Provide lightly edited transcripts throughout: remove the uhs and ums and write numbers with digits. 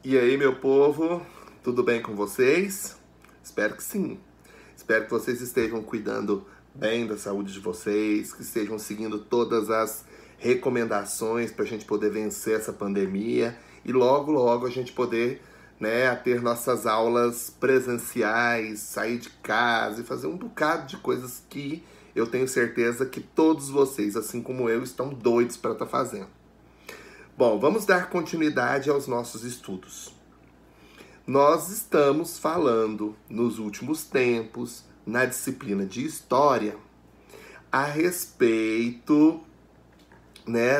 E aí, meu povo, tudo bem com vocês? Espero que sim. Espero que vocês estejam cuidando bem da saúde de vocês, que estejam seguindo todas as recomendações para a gente poder vencer essa pandemia e logo, logo a gente poder, ter nossas aulas presenciais, sair de casa e fazer um bocado de coisas que eu tenho certeza que todos vocês, assim como eu, estão doidos para estar fazendo. Bom, vamos dar continuidade aos nossos estudos. Nós estamos falando, nos últimos tempos, na disciplina de História, a respeito,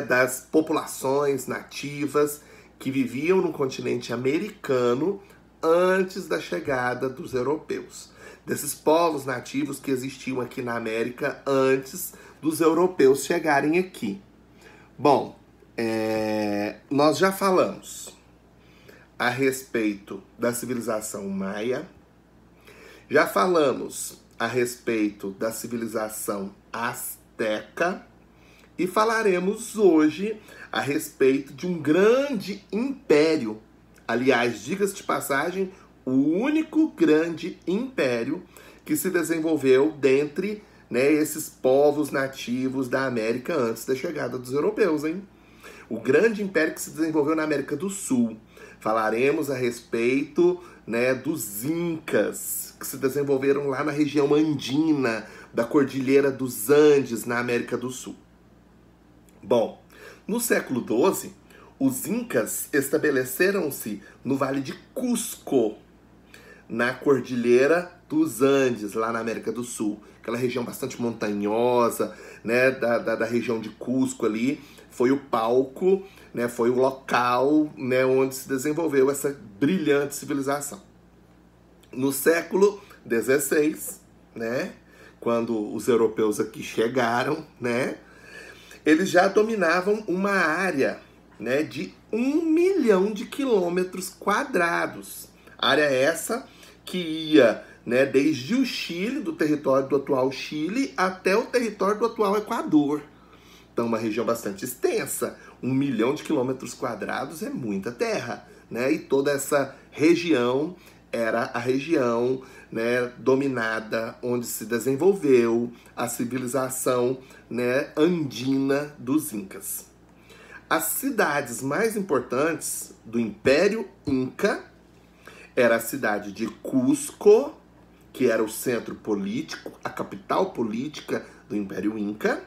das populações nativas que viviam no continente americano antes da chegada dos europeus. Desses povos nativos que existiam aqui na América antes dos europeus chegarem aqui. Bom, nós já falamos a respeito da civilização maia, já falamos a respeito da civilização asteca e falaremos hoje a respeito de um grande império. Aliás, diga-se de passagem, o único grande império que se desenvolveu dentre esses povos nativos da América antes da chegada dos europeus, hein? O grande império que se desenvolveu na América do Sul. Falaremos a respeito dos Incas, que se desenvolveram lá na região andina da Cordilheira dos Andes, na América do Sul. Bom, no século XII, os Incas estabeleceram-se no Vale de Cusco, na Cordilheira dos Andes, lá na América do Sul. Aquela região bastante montanhosa, da região de Cusco ali, foi o palco, foi o local onde se desenvolveu essa brilhante civilização. No século XVI, quando os europeus aqui chegaram, eles já dominavam uma área de 1 milhão de quilômetros quadrados. Área essa que ia desde o Chile, do território do atual Chile, até o território do atual Equador. Então, uma região bastante extensa. 1 milhão de quilômetros quadrados é muita terra, E toda essa região era a região dominada, onde se desenvolveu a civilização andina dos Incas. As cidades mais importantes do Império Inca era a cidade de Cusco, que era o centro político, a capital política do Império Inca,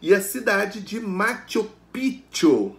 e a cidade de Machu Picchu,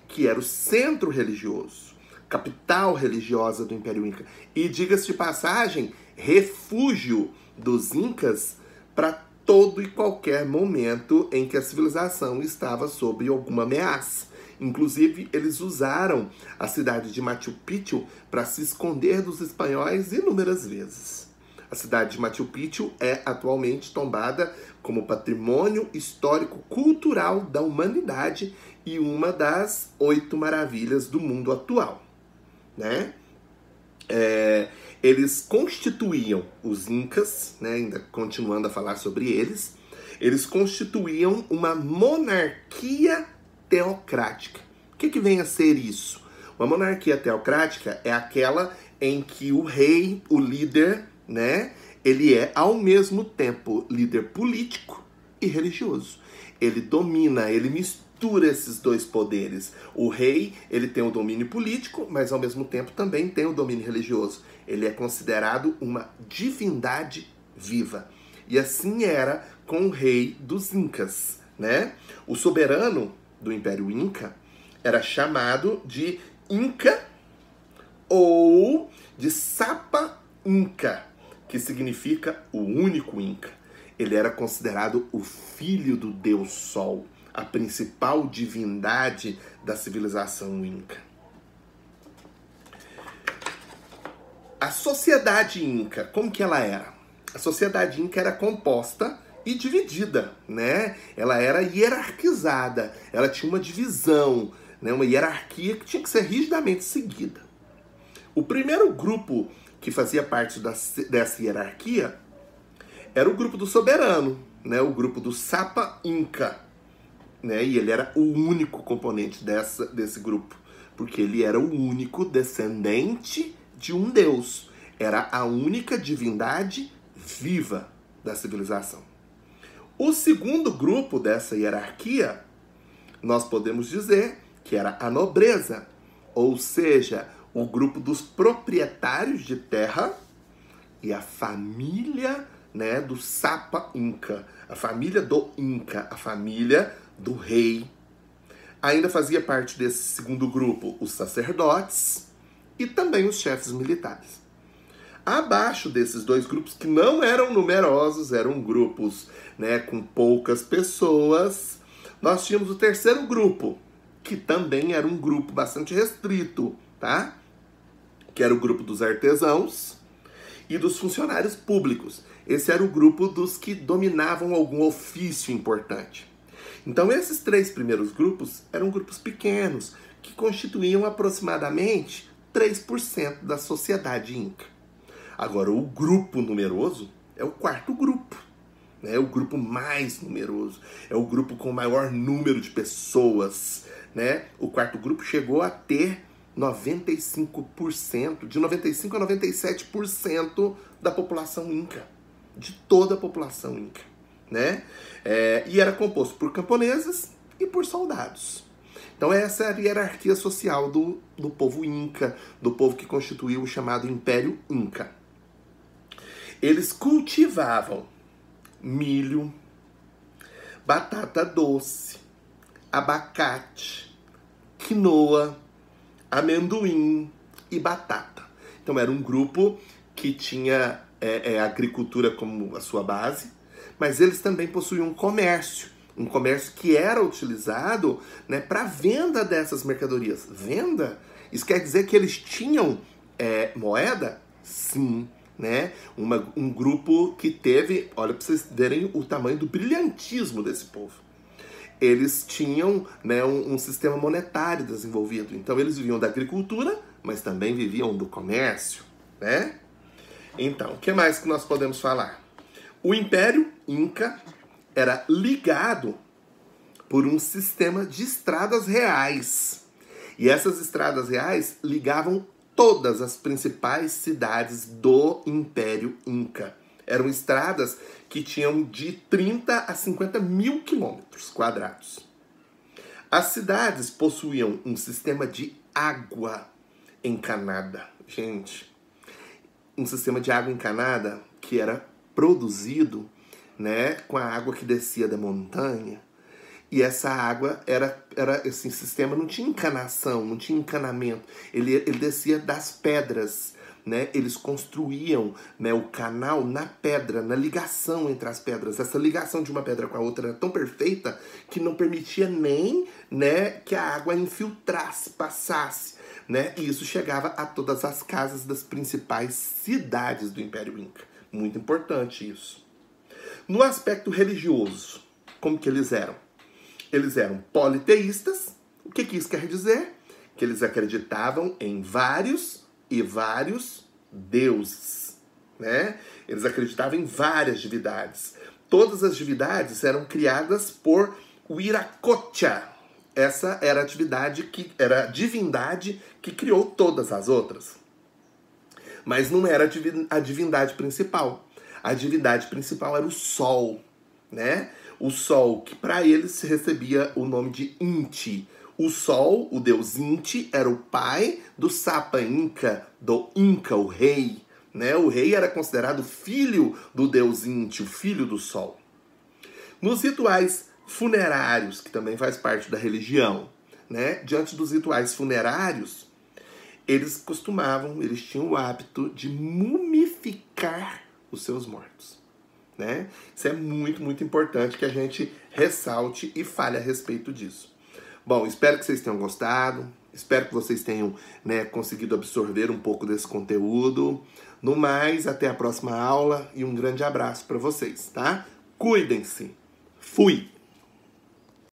que era o centro religioso, capital religiosa do Império Inca. E, diga-se de passagem, refúgio dos Incas para todo e qualquer momento em que a civilização estava sob alguma ameaça. Inclusive, eles usaram a cidade de Machu Picchu para se esconder dos espanhóis inúmeras vezes. A cidade de Machu Picchu é atualmente tombada como patrimônio histórico-cultural da humanidade e uma das 8 maravilhas do mundo atual. Eles constituíam, os Incas, ainda continuando a falar sobre eles constituíam uma monarquia teocrática. O que vem a ser isso? Uma monarquia teocrática é aquela em que o rei, o líder, ele é ao mesmo tempo líder político e religioso. Ele domina, ele mistura esses dois poderes. O rei, ele tem o domínio político, mas ao mesmo tempo também tem o domínio religioso. Ele é considerado uma divindade viva. E assim era com o rei dos Incas, O soberano do Império Inca era chamado de Inca ou de Sapa Inca, que significa o único Inca. Ele era considerado o filho do Deus Sol, a principal divindade da civilização Inca. A sociedade Inca, como que ela era? A sociedade Inca era composta e dividida, Ela era hierarquizada, ela tinha uma divisão, uma hierarquia que tinha que ser rigidamente seguida. O primeiro grupo que fazia parte dessa hierarquia era o grupo do soberano, o grupo do Sapa Inca, E ele era o único componente desse grupo. porque ele era o único descendente de um deus. Era a única divindade viva da civilização. O segundo grupo dessa hierarquia, nós podemos dizer que era a nobreza, ou seja, o grupo dos proprietários de terra e a família, né, do Sapa Inca, a família do Inca, a família do rei. Ainda fazia parte desse segundo grupo os sacerdotes e também os chefes militares. Abaixo desses dois grupos, que não eram numerosos, eram grupos, né, com poucas pessoas, nós tínhamos o terceiro grupo, que também era um grupo bastante restrito, tá? Que era o grupo dos artesãos e dos funcionários públicos. Esse era o grupo dos que dominavam algum ofício importante. Então, esses três primeiros grupos eram grupos pequenos, que constituíam aproximadamente 3% da sociedade inca. Agora, o grupo numeroso é o quarto grupo, né? É o grupo mais numeroso, é o grupo com o maior número de pessoas, né? O quarto grupo chegou a ter 95%, de 95% a 97% da população inca, de toda a população inca, né? E era composto por camponeses e por soldados. Então essa era a hierarquia social do povo inca, do povo que constituiu o chamado Império Inca. Eles cultivavam milho, batata doce, abacate, quinoa, amendoim e batata. Então era um grupo que tinha agricultura como a sua base, mas eles também possuíam um comércio que era utilizado, né, para venda dessas mercadorias. Venda? Isso quer dizer que eles tinham moeda? Sim. Né? Um grupo que teve, olha, para vocês verem o tamanho do brilhantismo desse povo. Eles tinham, né, um sistema monetário desenvolvido. Então eles viviam da agricultura, mas também viviam do comércio, né? Então, o que mais que nós podemos falar? O Império Inca era ligado por um sistema de estradas reais. E essas estradas reais ligavam todas as principais cidades do Império Inca. Eram estradas que tinham de 30 a 50 mil quilômetros quadrados. As cidades possuíam um sistema de água encanada. Gente, um sistema de água encanada que era produzido, né, com a água que descia da montanha. E essa água esse sistema não tinha encanação, não tinha encanamento. Ele descia das pedras, né? Eles construíam, né, o canal na pedra, na ligação entre as pedras. Essa ligação de uma pedra com a outra era tão perfeita que não permitia nem, né, que a água infiltrasse, passasse, né? E isso chegava a todas as casas das principais cidades do Império Inca. Muito importante isso. No aspecto religioso, como que eles eram? Eles eram politeístas. O que isso quer dizer? Que eles acreditavam em vários e vários deuses, né? Eles acreditavam em várias divindades. Todas as divindades eram criadas por Wiracocha. Essa era a divindade que criou todas as outras. Mas não era a divindade principal. A divindade principal era o Sol, né? O Sol, que para eles recebia o nome de Inti. O Sol, o deus Inti, era o pai do Sapa Inca, do Inca, o rei, né? O rei era considerado filho do deus Inti, o filho do Sol. Nos rituais funerários, que também faz parte da religião, né? Diante dos rituais funerários, eles tinham o hábito de mumificar os seus mortos, né? Isso é muito, muito importante que a gente ressalte e fale a respeito disso. Bom, espero que vocês tenham gostado, espero que vocês tenham, né, conseguido absorver um pouco desse conteúdo. No mais, até a próxima aula e um grande abraço para vocês, tá? Cuidem-se. Fui!